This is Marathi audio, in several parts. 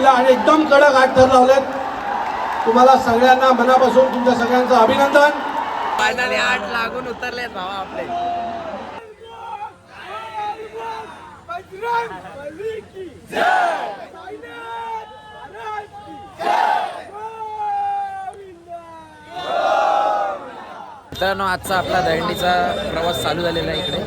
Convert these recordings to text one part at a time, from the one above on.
दिला आणि एकदम कडक आठ थर लावलेत. तुम्हाला सगळ्यांना मनापासून तुमच्या सगळ्यांचं अभिनंदन. फायनली 8 लागून उतरलेत भावा आपले. मित्रांनो, आजचा आपला दहीहंडीचा प्रवास चालू झालेला आहे इकडे.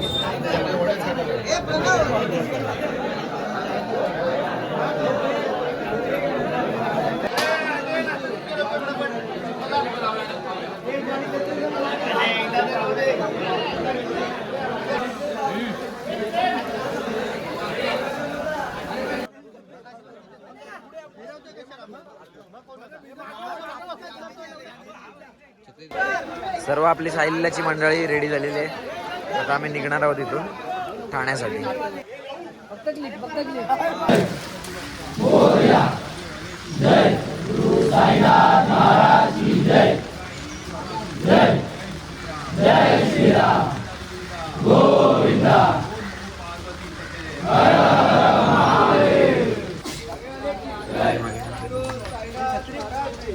सर्व आपली साहिल्याची मंडळी रेडी झालेली आहे. आता आम्ही निघणार आहोत इथून ठाण्यासाठी. जय गुरु साईनाथ महाराज की जय. जय जय श्रीराम. गोविंदा. हर हर महादेव.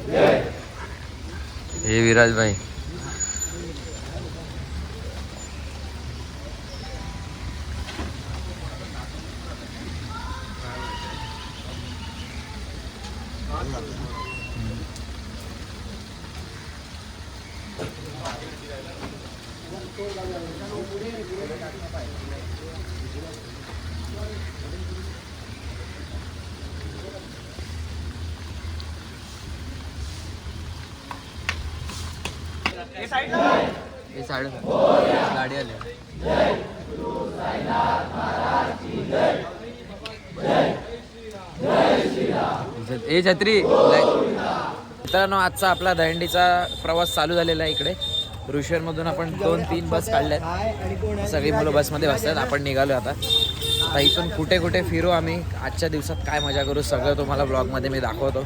जय. हे विराज भाई. हे साडे गाडी आली. जय गुरु साईनाथ महाराज की जय. जय जय श्रीराम. ए छत्री. मित्रांनो, आजचा आपला दहीहंडीचा प्रवास चालू झालेला आहे इकडे. ऋषीवरमधून आपण 2-3 बस काढल्यात. सगळी मुलं बसमध्ये बसतात. आपण निघालो आता. आता इथून कुठे कुठे फिरू आम्ही, आजच्या दिवसात काय मजा करू, सगळं तुम्हाला ब्लॉगमध्ये मी दाखवतो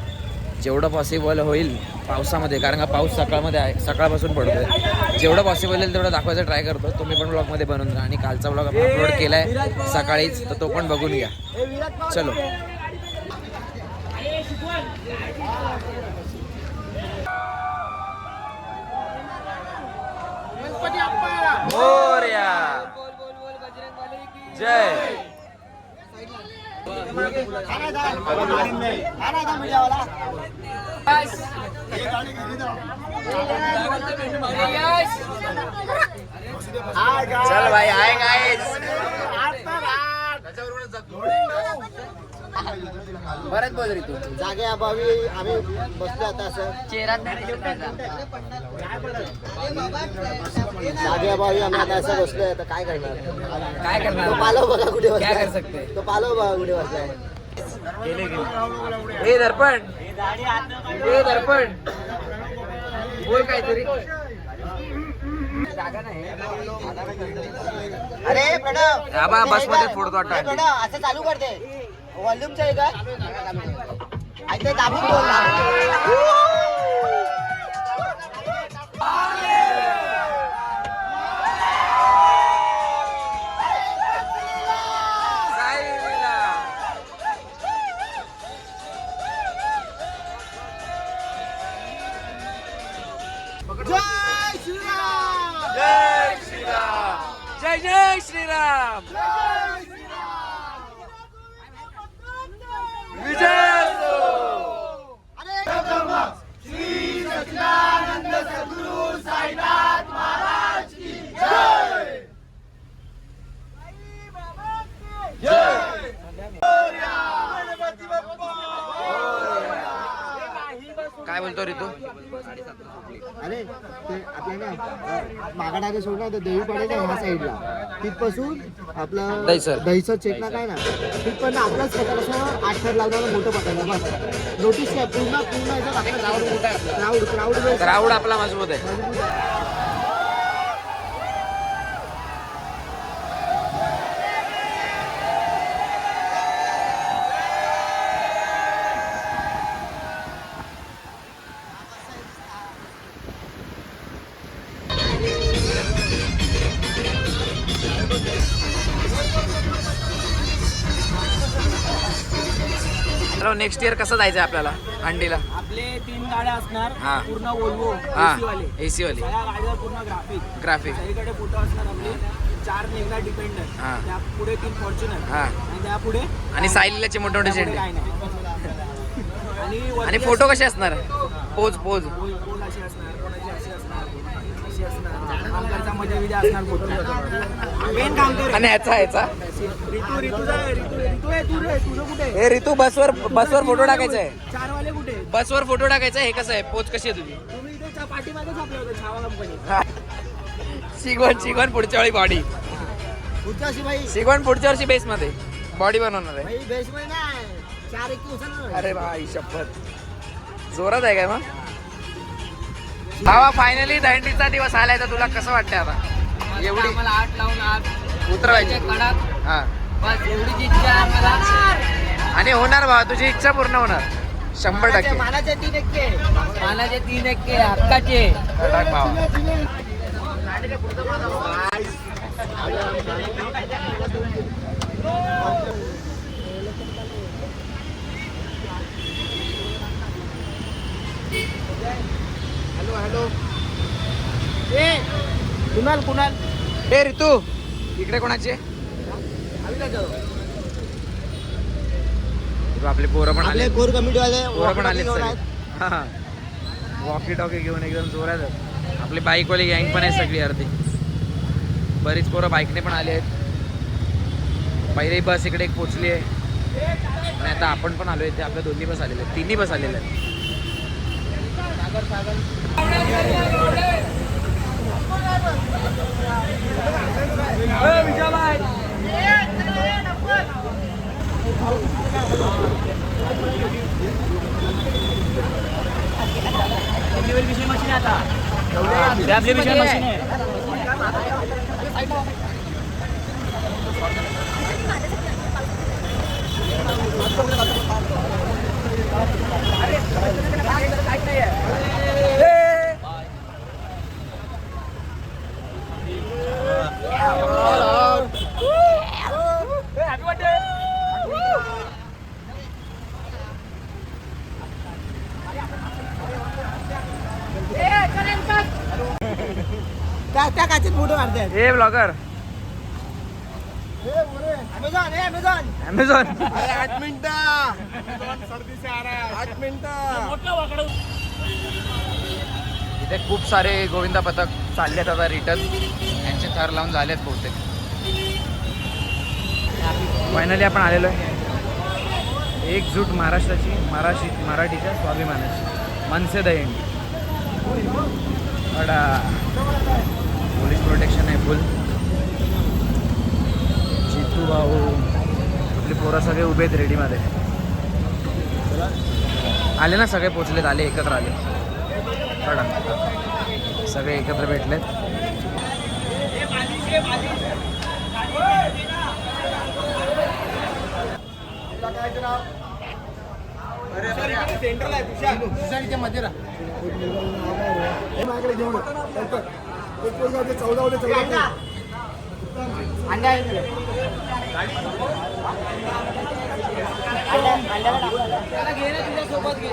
जेवढं पॉसिबल होईल पावसामध्ये. कारण का पाऊस सकाळमध्ये आहे, सकाळपासून पडतोय. जेवढं पॉसिबल होईल तेवढं दाखवायचा ट्राय करतो. तुम्ही पण ब्लॉगमध्ये बनवून राहा. आणि कालचा ब्लॉग आपण अपलोड केला आहे सकाळीच, तर तो पण बघून घ्या. चलो. मोरया. जय. चल भाई आहे काय. परत बोल रे तू. जागे अभावी आम्ही बसलो आता असं. चेहरा जागे अभावी आम्ही आता असं बसलोय. आता काय करणार. काय करणार. तो पालव बघा कुठे क्या कर बसलाय. सकते. तो पालव बघा कुठे बसलाय. हे दर्पण. हे दर्पण बोल काहीतरी. जागा नाही. अरे प्रणव. आबा बस मध्ये फोडतो अरे आता. प्रणव असं चालू करते. व्हॉल्यूमचं आहे का. ऐकते दाबून बोल ना. जय श्रीराम. जय श्रीराम. जय जय श्रीराम. विजय असो. श्री सच्चिदानंद सद्गुरु साईनाथ महाराज की जय. जय. काय बोलतो रे तू. अरे ते आपल्याला मागाडागे सोडणार तर देवी पडायचा ह्या साईडला. तिथपासून आपलं दहीसर. दहीसर चेकला काय ना तिथपर्यंत आपलाच स्वतः कसं 8 थर लावणार मोठं पटायला बस. नोटीस आहे पूर्ण पूर्ण याच्यात आपलं क्राऊड क्राऊड क्राऊड आपला मजबूत आहे. मित्रांनो नेक्स्ट इयर कसं जायचं आपल्याला हंडीला? आपले 3 गाड्या असणार हा. पूर्ण वोल्वो हा AC वाले. AC वाली सगळ्या गाड्या पूर्ण ग्राफिक सगळीकडे फोटो असणार आपले 4 नेगला डिपेंडर हा. त्या पुढे 3 फॉर्च्युनर हा. आणि त्या पुढे आणि सायलीलाचे मोठे मोठे झेंडे काय नाही आणि आणि फोटो कसे असणार? पोज पोज पोल अशी असणार कोणाची अशी असणार कामकरचा मध्ये विद्या असणार फोटो मेन काम कर आणि ह्याचा ऋतू आहे तुझं कुठे हे ऋतू बसवर फोटो टाकायचा आहे. 4 वाले कुठे बसवर फोटो टाकायचा आहे. हे कसं आहे? पोच कशी आहे तुझी? तुम्ही इथे पाठीमागेच आपल्या होतं छावा कंपनी शिकवण पुढच्या वेळी बॉडी पुढच्या वर्षी भाई शिकवण पुढच्या वर्षी बेस मध्ये बॉडी बनवणार आहे. भाई बेस मध्ये नाही 4 एक दिवसानं अरे भाई शपथ जोरात आहे काय मग? भावा फायनली दहंडीचा दिवस आलाय तर तुला कसं वाटतंय आता? एवढी आम्हाला 8 लावून आज उतरवायची कडक हा बस एवढीच इच्छा आहे आम्हाला आणि होणार भावा तुझी इच्छा पूर्ण होणार 100%. मानाचे 3 मानाचे 3 हक्काचे कडक भावा. हॅलो कुणाल हे ऋतू इकडे कोणाची आहे? आपले पोरं पण आले. कोर कमिटी वाले पोरं पण आले वॉकी टॉकी घेऊन एकदम जोरात. आपली बाईकवाली गँग पण आहे सगळी अर्धी. बरीच पोरं बाईकने पण आले आहेत. पहिली बस इकडे एक पोचली आहे आणि आता आपण पण आलोय. ते आपल्या दोन्ही बस आलेले आहेत. 3 बस आलेल्या आहेत. त्या काचेत फोटो काढतायत हे ब्लॉगर अमेझॉन अमेझॉन 8 मिनिटं सर्दी से आ रहा है 8 मिनिटं इथे खूप सारे गोविंदा पथक चाललेत आता रिटर्न. यांचे थर लावून झालेत बहुतेक. फायनली आपण आलेलो आहे एकजूट महाराष्ट्राची मराठीच्या स्वाभिमानाची मनसे दहीहंडी. बडा पोलीस प्रोटेक्शन आहे फुल. जितू भाऊ आपले पोरं सगळे उभे आहेत रेडीमध्ये. आले ना सगळे पोचलेत. आले एकत्र आले. बडा सगळे एकत्र भेटलेत. सेंट्रल आहे तुषारच्या मध्ये राहा घेऊन 14 अंडा घे ना तुझ्या सोबत घे.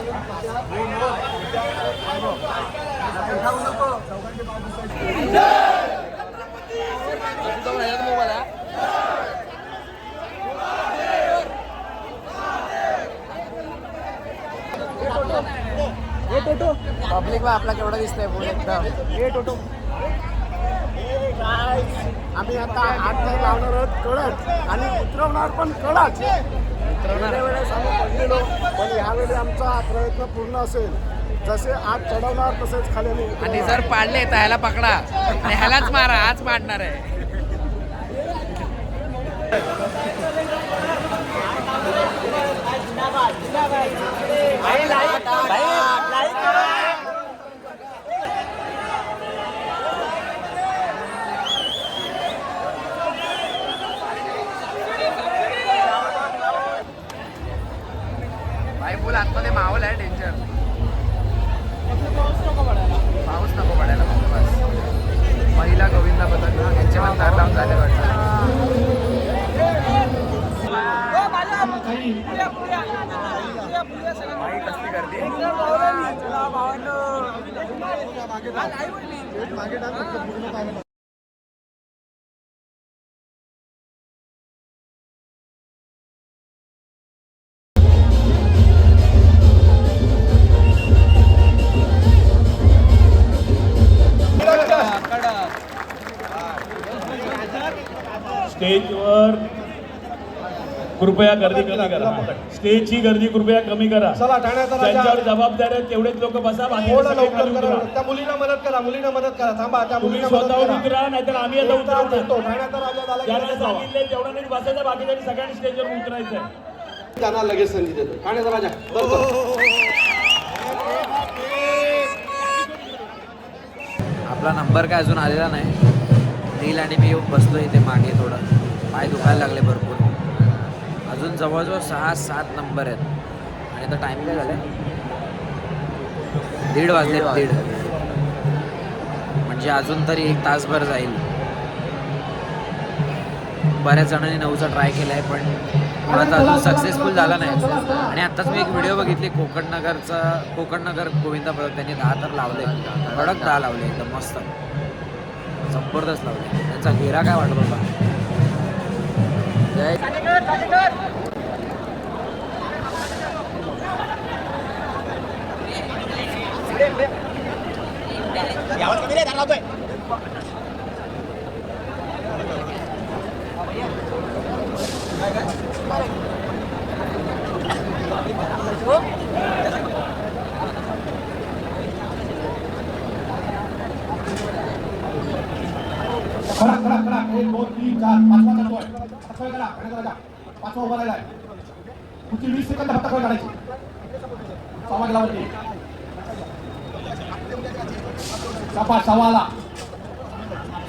पब्लिक आपला केवढा दिसतंय बोल एकदम. आम्ही आता 8 तास लावणार आहोत कडक आणि उतरवणार पण कडक. वेळेस आम्ही पडलेलो पण ह्यावेळी आमचा प्रयत्न पूर्ण असेल. जसे आत चढवणार तसेच खाली आणि जर पाडले तर ह्याला पकडा आणि ह्यालाच मारा. आज पाडणार आहे. भाई बोल आतमध्ये माहोल आहे डेंजर. पाऊस नको पडायला फक्त बस. महिला गोविंदा पथक यांचे पण दार लावून झाले वाटतं. काही स्टेजवर कृपया गर्दी कमी करा. स्टेजची गर्दी कृपया कमी करा. चला ठाण्याचा राजा त्यांच्यावर जबाबदार आहेत तेवढेच लोक बसा. बाकी थोडं सगळे लवकर खाली करा. उतरा. त्या मुलीला मदत करा, मुलीला मदत करा. थांबा, त्या तुम्ही मुलीला मदत स्वतःहून करा. उतरा, नाहीतर आम्ही आता एक तास उतरवतो. देतो. ठाण्याचा राजा झाला की ज्यांना लगेच जावा. सांगितले तेवढं नाही बसायचं, बाकीच्यांनी सगळ्यांनी स्टेजवर उतरायचं. त्यांना लगेच संधी देतो. ठाण्याचा राजा लवकर. आपला नंबर काय अजून आलेला नाही. नील आणि मी येऊन बसलो इथे मागे. थोडं पाय दुखायला लागले भरपूर. अजून जवळजवळ 6-7 नंबर आहेत. आणि आता टाईम काय झालं, 1:30 वाजले. 1:30 म्हणजे अजून तरी 1 तासभर जाईल. बऱ्याच जणांनी 9चा ट्राय केला आहे, पण कोणाचा अजून सक्सेसफुल झाला नाही. आणि आत्ताच मी एक व्हिडिओ बघितली कोकण नगर गोविंदा पदक. त्यांनी 10 तर लावले, कडक 10 लावले, एकदम मस्त जबरदस्त लावले. त्यांचा घेरा काय वाटत होता. खडा खडा खडा 1 2 3 4 पाचवा करतोय. पटकन करा. ठाण्याचा राजा पाचवा उभा राहिलाय. पुढची 20 सेकंद फक्त पटकन काढायची. सव्वा गेलावरती सव्वा आला.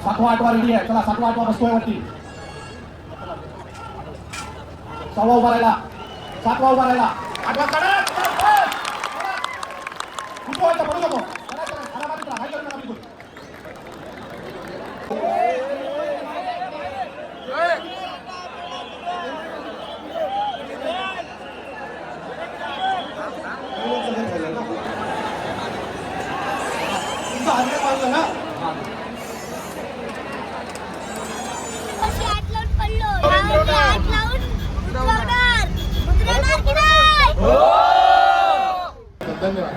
7वा 8वा रेडी आहे. चला 7वा 8वा बसतोय वरती. 6वा उभा राहिला. 7वा उभा राहिला. 8वा कडा. कुठं व्हायचं पडू नको. आरामात राहा. हाय करू नका बिलकुल. धन्यवाद.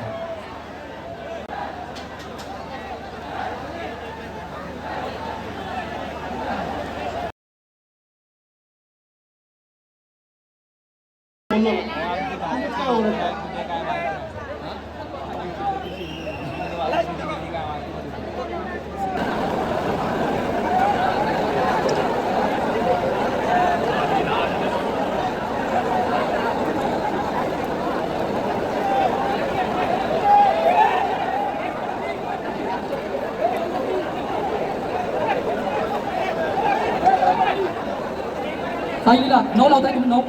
साईलीला 9 लावताय तुम्ही. 9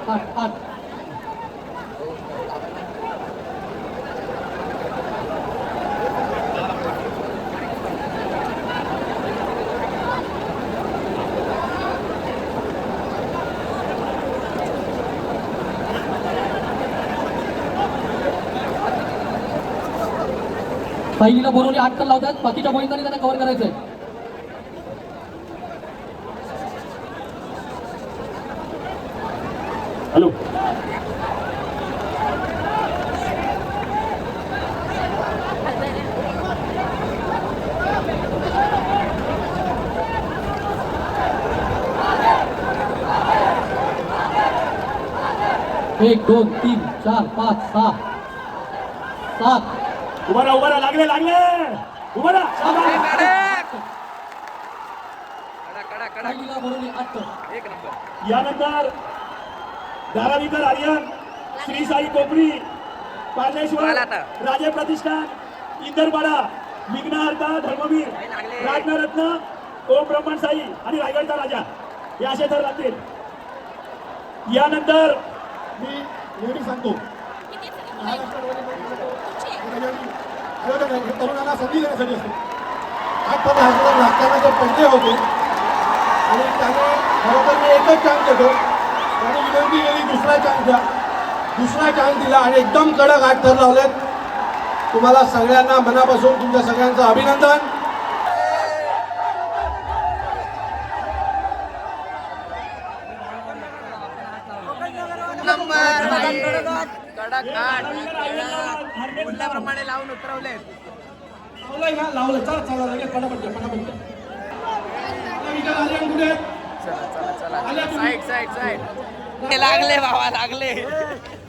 8 8 साईलीला बोरवली 8 तर लावतात. बाकीच्या मोहितांनी त्यांना कव्हर करायचंय. हॅलो. एक 2 3 4 5 6 7 उभा राहा. लागले उभा राहा. साईलीला बोरवली 8 तर. यानंतर धारावीकर आर्यन, श्री साई कोपरी, पार्लेश्वर, राजे प्रतिष्ठान, इंदरपाडा, विघ्नहर्ता धर्मवीर, राजनरत्न, ओम ब्रह्मण साई आणि रायगडचा राजा हे असे तर राहतील. यानंतर मी एवढी सांगतो, तरुणांना संधी देण्यासाठी असते. आजपर्यंत हसतात लागताना जे पडले होते आणि त्याने खरोखर मी एकच काम देतो त्याने विनंती केली दुसरा चान्स द्या. दुसरा चान्स दिला आणि एकदम कडक 8 थर लावलेत. तुम्हाला सगळ्यांना मनापासून तुमच्या सगळ्यांचं अभिनंदन. कडक आठ बोलल्याप्रमाणे लावून उतरवले. लावलंय ना, लावलं. चला चला लगेच पटापट द्या, पटापट द्या. विचार आले कुठे आहेत? साईड साईड साईड लागले बाबा लागले.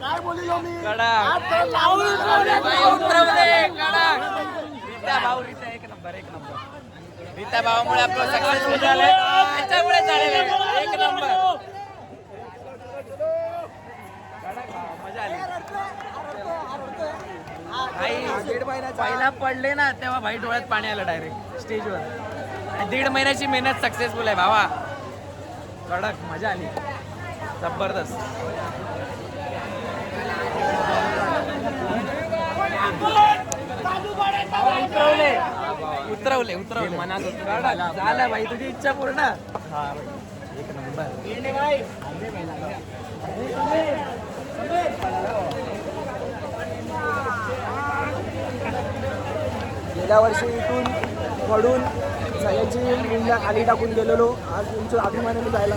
काय बोलिलो मी कडक उतरवले. कडक रीता भाऊ रीता एक नंबर एक नंबर. रीता भावामुळे आपलं सक्सेसफुल झालंय. त्याच्यामुळे झालेलं आहे. एक नंबर. मजा आली. पहिला पडले ना तेव्हा भाई डोळ्यात पाणी आलं डायरेक्ट स्टेजवर. आणि 1.5 महिन्याची मेहनत सक्सेसफुल आहे भावा. कडक मजा आली. जबरदस्त. उतरवले उतरवले मनात झालं भाई तुझी इच्छा पूर्ण. एक नंबर. गेल्या वर्षी इथून वडून सगळ्यांची मुलीला खाली टाकून गेलेलो. आज तुमच्या अभिमानाने जायला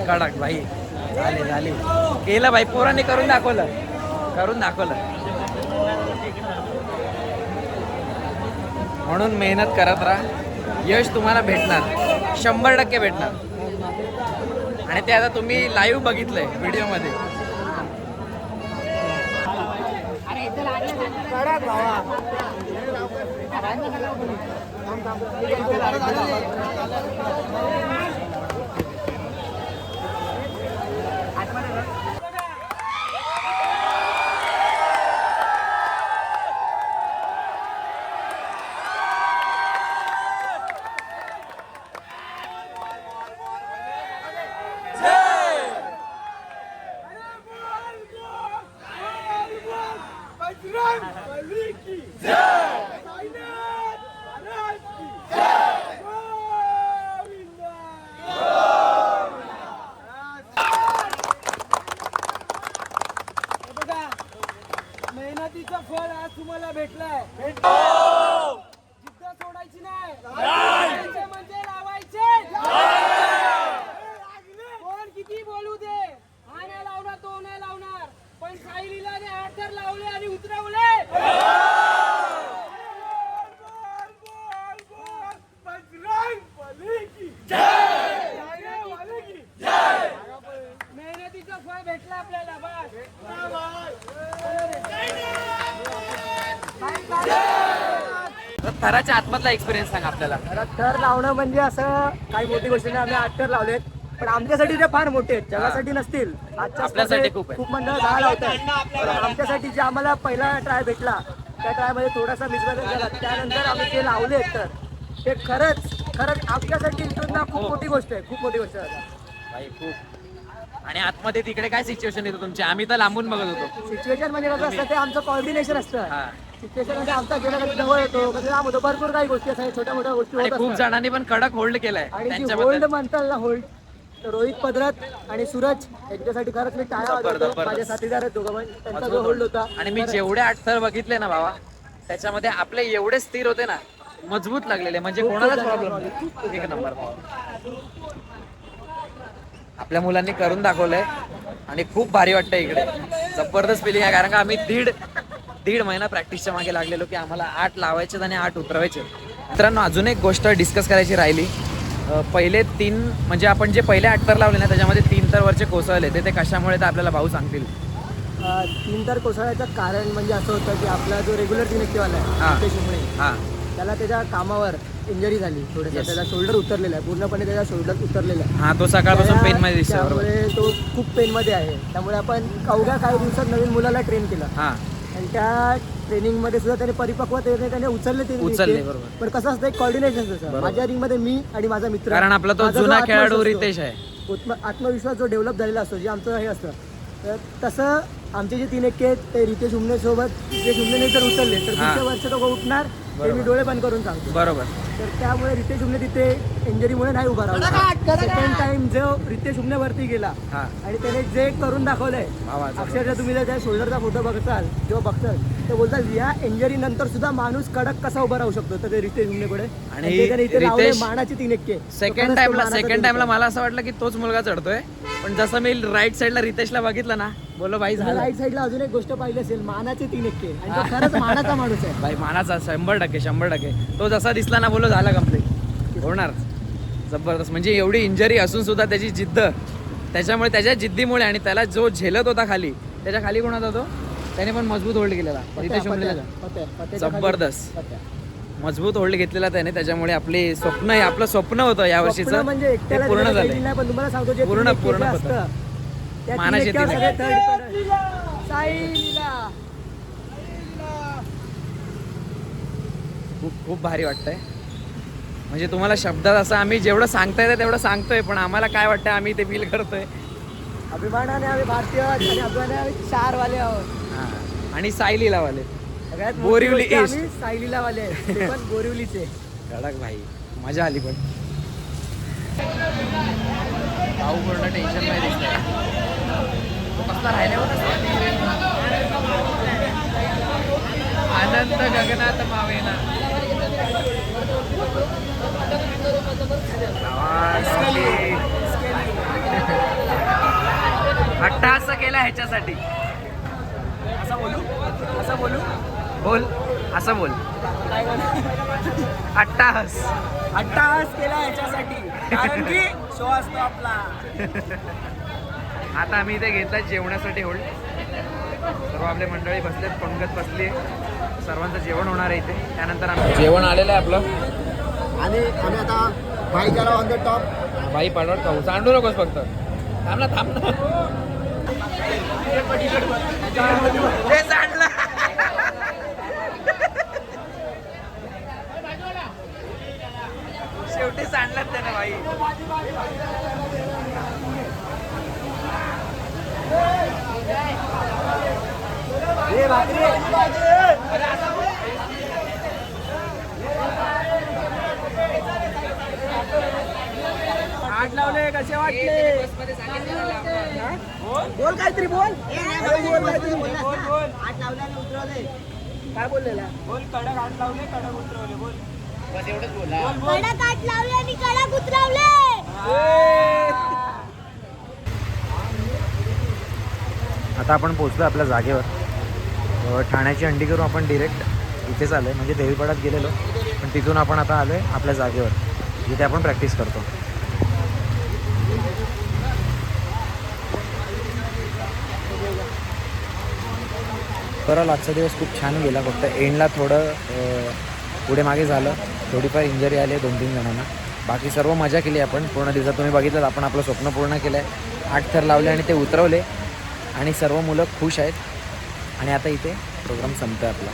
कडक भाई झाले झाले. केलं भाई पोरांनी करून दाखवलं करून दाखवलं. म्हणून मेहनत करत राहा. यश तुम्हाला भेटणार 100% भेटणार. आणि ते आता तुम्ही लाईव्ह बघितलंय व्हिडिओमध्ये. मेहनतीचं फळ आज तुम्हाला भेटलंय. जिद्द सोडायची नाही. म्हणजे लावायचे. कोण किती बोलू दे, हा नाही लावणार तो नाही लावणार, पण सायलीला 8 थर लावले आणि उतरवले. मेहनतीचं फळ भेटलं आपल्याला. थराच्या आतमधला एक्सपिरियन्स सांग आपल्याला. थर लावणं म्हणजे असं काही मोठी गोष्ट नाही. आम्ही 8 थर लावलेत, पण आमच्यासाठी ते फार मोठे आहेत, जगासाठी नसतील. आपल्यासाठी खूप आहे. खूप मंडळ 10 लावतात. आमच्यासाठी जे आम्हाला पहिला ट्राय भेटला त्या ट्रायमध्ये थोडासा मिसमॅच झाला. त्यानंतर आम्ही ते लावले तर ते खरंच आमच्यासाठी इथून ना खूप मोठी गोष्ट आहे. खूप मोठी गोष्ट आहे भाई खूप. आणि आतमध्ये तिकडे काय सिच्युएशन येतो तुमची? आम्ही तर लांबून बघत होतो. सिच्युएशन म्हणजे कसं असतं, ते आमचं कॉर्डिनेशन असतं. हा. सिच्युएशन म्हणजे आमचा गेला कधी जवळ येतो, कधी लांब होतो, भरपूर काही गोष्टी असतात, छोट्या मोठ्या गोष्टी आणि होत खूप असतात. जणांनी पण कडक होल्ड केलाय आणि होल्ड त्यांच्याबद्दल. म्हणतात ना होल्ड, रोहित पदरत आणि सूरज यांच्यासाठी खरंच मी टाळ्या वाजवतो. जबरदस्त. माझे साथीदार आहेत दोघं पण, त्यांचा जो होल्ड होता. आणि मी जेवढे 8 थर बघितले ना भावा, त्याच्यामध्ये आपले एवढे स्थिर होते ना, मजबूत लागलेले, म्हणजे कोणालाच प्रॉब्लेम नाही. एक नंबर. आपल्या मुलांनी करून दाखवलंय आणि खूप भारी वाटतं इकडे. जबरदस्त फिलिंग आहे. कारण का आम्ही दीड महिना प्रॅक्टिसच्या मागे लागलेलो की आम्हाला 8 लावायचे आणि 8 उतरवायचे. मित्रांनो, अजून एक गोष्ट डिस्कस करायची राहिली. पहिले 3 म्हणजे आपण जे पहिले 8 थर लावले ना, त्याच्यामध्ये 3 थर वरचे कोसळले. ते कशामुळे तर आपल्याला भाऊ सांगतील. 3 थर कोसळायचं कारण म्हणजे असं होतं की आपला जो रेग्युलर सिलेक्टिव्ह आला आहे शिमणे, त्याला त्याच्या कामावर इंजरी झाली. थोडंसं त्याचा शोल्डर उतरलेला आहे, पूर्णपणे त्याचा शोल्डर उतरलेला आहे. हा, तो सकाळपासून पेन मध्ये दिसतो. त्यामुळे तो खूप पेन मध्ये आहे. त्यामुळे आपण अवघ्या काही दिवसात नवीन मुलाला ट्रेन केलं. आणि त्या ट्रेनिंग मध्ये सुद्धा त्याने परिपक्वतेने त्याने उचलले. बरोबर. पण कसं असतं, एक कॉर्डिनेशन असतं. माझ्या रिंग मध्ये मी आणि माझा मित्र, कारण आपला तो जुना खेळाडू रितेश आहे. आत्मविश्वास जो डेव्हलप झालेला असतो, जे आमचं हे असतं, तर तसं आमचे जे 3 एक्के आहेत ते रितेश उमने सोबत, रितेश उमने तर उचलले तर पुढच्या वर्षी तो उठणार ते मी डोळे बंद करून सांगतो. बरोबर. तर त्यामुळे रितेश उमने तिथे इंजरीमुळे नाही उभा राहिला. सेकंड टाइम जो रितेश उमने वरती गेला हा. आणि त्याने जे करून दाखवलंय, अक्षरशः तुम्ही जर त्या शोल्डरचा फोटो बघताल किंवा बघताल तर बोलतात या इंजरी नंतर सुद्धा माणूस कडक कसा उभा राहू शकतो. तर ते रितेश उमनेकडे आणि त्याने इथे लावले रितेश मानाची 3 एक्के. सेकंड टाइमला मला असं वाटलं की तोच मुलगा चढतोय, पण जसं मी राईट साईडला रितेशला बघितलं ना, बोलो भाई झालं. राईट साईडला अजून एक गोष्ट पाहिली असेल, मानाचे 3 एक्के आणि तो खरंच मानाचा माणूस आहे. भाई मानाचा 100%. तो जसा दिसला ना, बोलो झाला कम्प्लीट, होणार. जबरदस्त. म्हणजे एवढी इंजरी असून सुद्धा त्याची जिद्द, त्याच्यामुळे त्याच्या जिद्दीमुळे आणि त्याला जो झेलत होता खाली, त्याच्या खाली कोण होता तो, त्याने पण मजबूत होल्ड केलेला रितेश उमनेला. जबरदस्त मजबूत होल्ड घेतलेला त्याने, त्याच्यामुळे आपले स्वप्न, आपलं स्वप्न होतं या वर्षीचं, म्हणजे ते एकट्याला पूर्ण दिलं झालंय. गेलं नाही, पण तुम्हाला सांगतो जे पूर्ण 3 एक्के होतं. असतं, त्या 3 मानाचे एक्क्यावर 3 सगळे third dependent. साई लीला. खूप भारी वाटतंय. म्हणजे तुम्हाला शब्दात असं आम्ही जेवढं सांगता येतं तेवढं सांगतोय, पण आम्हाला काय वाटतं आम्ही ते फील करतोय. अभिमानाने आम्ही भारतीय आहोत आणि अभिमानाने आम्ही 4 वाले आहोत. हां. आणि सायलीला वाले सगळ्यात मोठी बोरिवली गोष्ट ईस्ट. आम्ही सायलीला वाले आहेत. ते पण बोरिवलीचे. कडक भाई, मजा आली. पण भाऊ पूर्ण टेन्शन नाही दिसतंय. तो कसला राहिल्यावर अनंत गगनात मावेना. अट्टहास केला ह्याच्यासाठी. असं बोलू बोल, असं बोल. अट्टहास केला याच्यासाठी, कारण की शो असतो आपला. आता आम्ही इथे घेतला जेवणासाठी होल्ड. सर्व आपले मंडळी बसलेत, पंगत बसली, सर्वांचं जेवण होणार आहे इथे. त्यानंतर आम्ही जेवण आलेलं आहे आपलं आणि आम्ही आता भाईजाला ऑन द टॉप. बाई पाडवर खाऊ, सांडू नकोस फक्त. थांब ना. हे सांडलं. शेवटी सांडलात त्याने बाई. हे भाकरी आठ लावले, कसे वाटले? बोल काहीतरी बोल. आठ लावले उतरवले. काय बोललेला? बोल कडक आठ लावले, कडक उतरवले. बोल बस एवढंच बोला. कडक आठ लावले आणि कडक उतरवले. आता आपण पोहोचलो आपल्या जागेवर. ठाण्याची अंडी करून आपण डिरेक्ट इथेच आलो आहे, म्हणजे देवीपाड्यात गेलेलो, पण तिथून आपण आता आलो आहे आपल्या जागेवर, जिथे आपण प्रॅक्टिस करतो. तर आजचा दिवस खूप छान गेला. फक्त एंडला थोडं पुढे मागे झालं, थोडीफार इंजरी आली 2-3 जणांना. बाकी सर्व मजा केली आपण पूर्ण दिवसात. तुम्ही बघितलं, आपण आपलं स्वप्न पूर्ण केलं आहे. 8 थर लावले आणि ते उतरवले आणि सर्व मुलं खुश आहेत. आणि आता इथे प्रोग्राम संपतोय आपला.